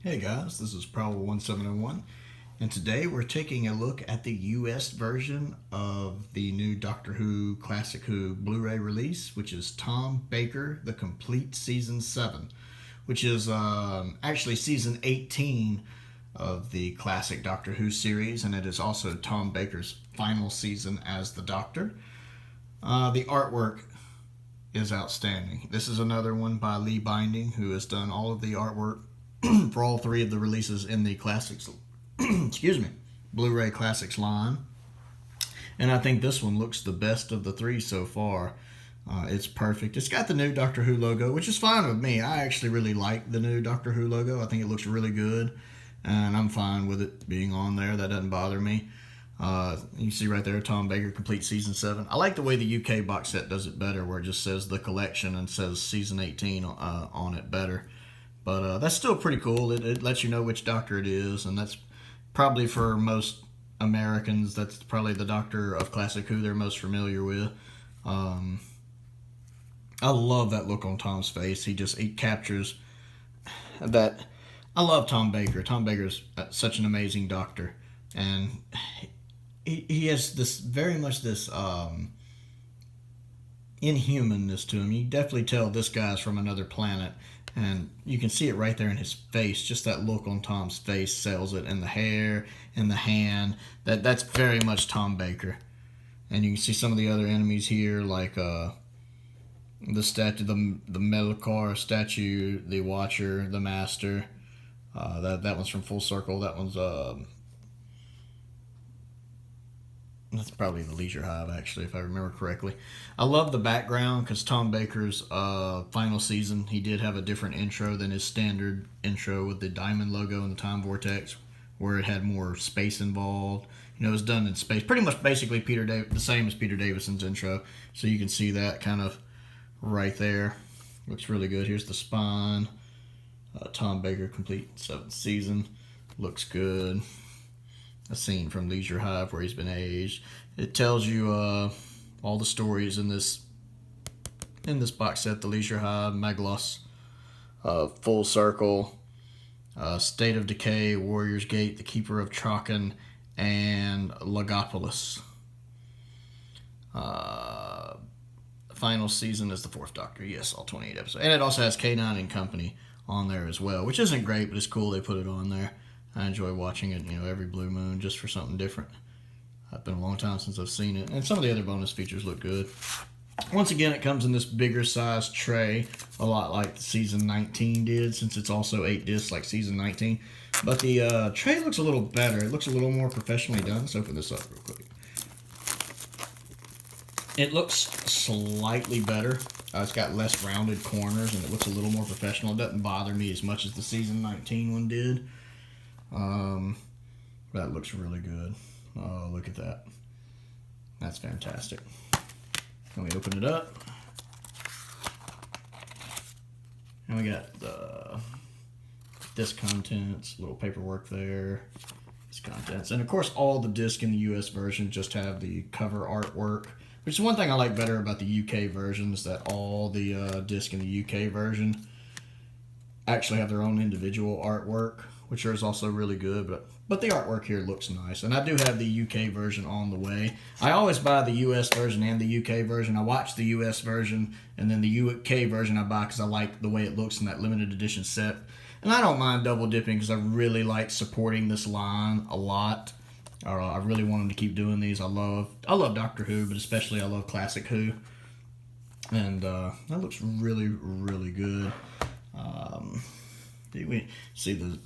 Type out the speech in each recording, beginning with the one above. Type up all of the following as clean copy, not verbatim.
Hey guys, this is Prowl1701, and today we're taking a look at the US version of the new Doctor Who Classic Who Blu-ray release, which is Tom Baker, The Complete Season 7, which is actually Season 18 of the classic Doctor Who series, and it is also Tom Baker's final season as the Doctor. The artwork is outstanding. This is another one by Lee Binding, who has done all of the artwork for all three of the releases in the classics, excuse me, Blu-ray classics line. And I think this one looks the best of the three so far. It's perfect. It's got the new Doctor Who logo, which is fine with me. I actually really like the new Doctor Who logo. I think it looks really good, and I'm fine with it being on there. That doesn't bother me. You see right there, Tom Baker, Complete Season 7. I like the way the UK box set does it better, where it just says the collection and says Season 18 on it better. But that's still pretty cool. It lets you know which Doctor it is, and that's probably for most Americans, that's probably the Doctor of Classic Who they're most familiar with. I love that look on Tom's face. He captures that. I love Tom Baker. Tom Baker's such an amazing Doctor, and he has this very much this inhumanness to him. You can definitely tell this guy's from another planet, and you can see it right there in his face. Just that look on Tom's face sells it, and the hair and the hand. That's very much Tom Baker. And you can see some of the other enemies here, like the statue, the Melkor statue, the Watcher, the Master. That one's from Full Circle. That one's that's probably the Leisure Hive, actually, if I remember correctly. I love the background because Tom Baker's final season, he did have a different intro than his standard intro with the diamond logo and the time vortex, where it had more space involved. You know, it was done in space. Pretty much basically the same as Peter Davison's intro. So you can see that kind of right there. Looks really good. Here's the spine. Tom Baker, Complete 7th Season. Looks good. A scene from Leisure Hive where he's been aged. It tells you all the stories in this box set: the Leisure Hive, Meglos, Full Circle, State of Decay, Warrior's Gate, The Keeper of Traken, and Logopolis. Final season is the 4th Doctor. Yes, all 28 episodes. And it also has K9 and Company on there as well, which isn't great, but it's cool they put it on there. I enjoy watching it, every blue moon, just for something different. It's been a long time since I've seen it, and some of the other bonus features look good. Once again, it comes in this bigger size tray, a lot like Season 19 did, since it's also 8 discs like Season 19. But the tray looks a little better. It looks a little more professionally done. Let's open this up real quick. It looks slightly better. It's got less rounded corners, and it looks a little more professional. It doesn't bother me as much as the Season 19 one did. That looks really good. Oh, look at that. That's fantastic. Let me open it up. And we got this contents, little paperwork there. This contents. And of course, all the discs in the US version just have the cover artwork, which is one thing I like better about the UK version, is that all the discs in the UK version actually have their own individual artwork, which is also really good, but the artwork here looks nice. And I do have the UK version on the way. I always buy the US version and the UK version. I watch the US version, and then the UK version I buy because I like the way it looks in that limited edition set. And I don't mind double dipping because I really like supporting this line a lot. I really want them to keep doing these. I love Doctor Who, but especially I love Classic Who. And that looks really, really good. We see the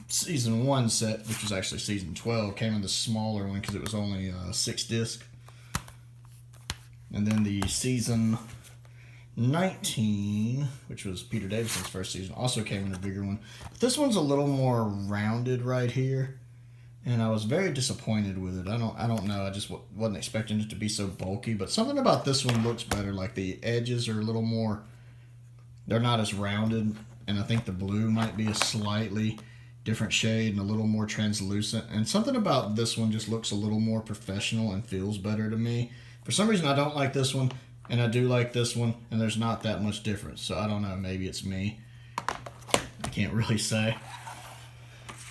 Season 1 set, which was actually Season 12, came in the smaller one because it was only 6 discs. And then the Season 19, which was Peter Davison's first season, also came in a bigger one. But this one's a little more rounded right here, and I was very disappointed with it. I don't know. I just wasn't expecting it to be so bulky, but something about this one looks better. Like the edges are a little more, they're not as rounded, and I think the blue might be a slightly different shade and a little more translucent. And something about this one just looks a little more professional and feels better to me. For some reason, I don't like this one, and I do like this one, and there's not that much difference. So I don't know, maybe it's me. I can't really say.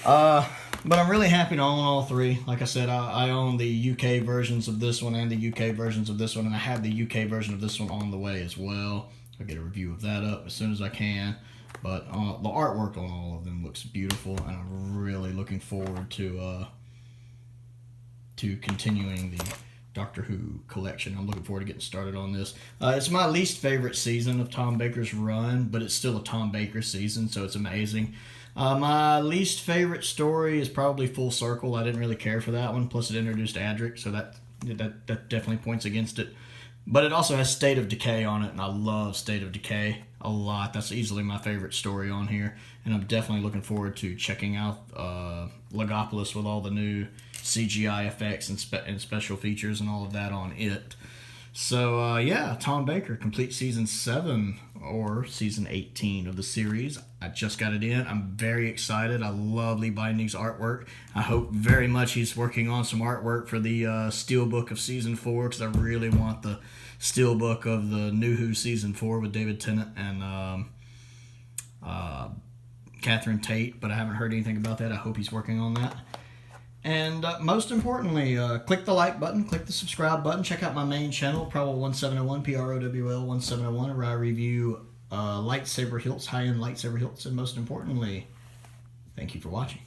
But I'm really happy to own all three. Like I said, I own the UK versions of this one and the UK versions of this one, and I have the UK version of this one on the way as well. I'll get a review of that up as soon as I can. But the artwork on all of them looks beautiful, and I'm really looking forward to continuing the Doctor Who collection. I'm looking forward to getting started on this. It's my least favorite season of Tom Baker's run, but it's still a Tom Baker season, so it's amazing. My least favorite story is probably Full Circle. I didn't really care for that one. Plus, it introduced Adric, so that definitely points against it. But it also has State of Decay on it, and I love State of Decay a lot. That's easily my favorite story on here, and I'm definitely looking forward to checking out Logopolis with all the new CGI effects and special features and all of that on it. So, yeah, Tom Baker, complete Season 7 or Season 18 of the series. I just got it in. I'm very excited. I love Lee Binding's artwork. I hope very much he's working on some artwork for the Steelbook of Season 4, because I really want the Steelbook of the New Who Season 4 with David Tennant and Catherine Tate, but I haven't heard anything about that. I hope he's working on that. And most importantly, click the like button, click the subscribe button, check out my main channel, Prowl1701, PROWL1701, where I review lightsaber hilts, high-end lightsaber hilts, and most importantly, thank you for watching.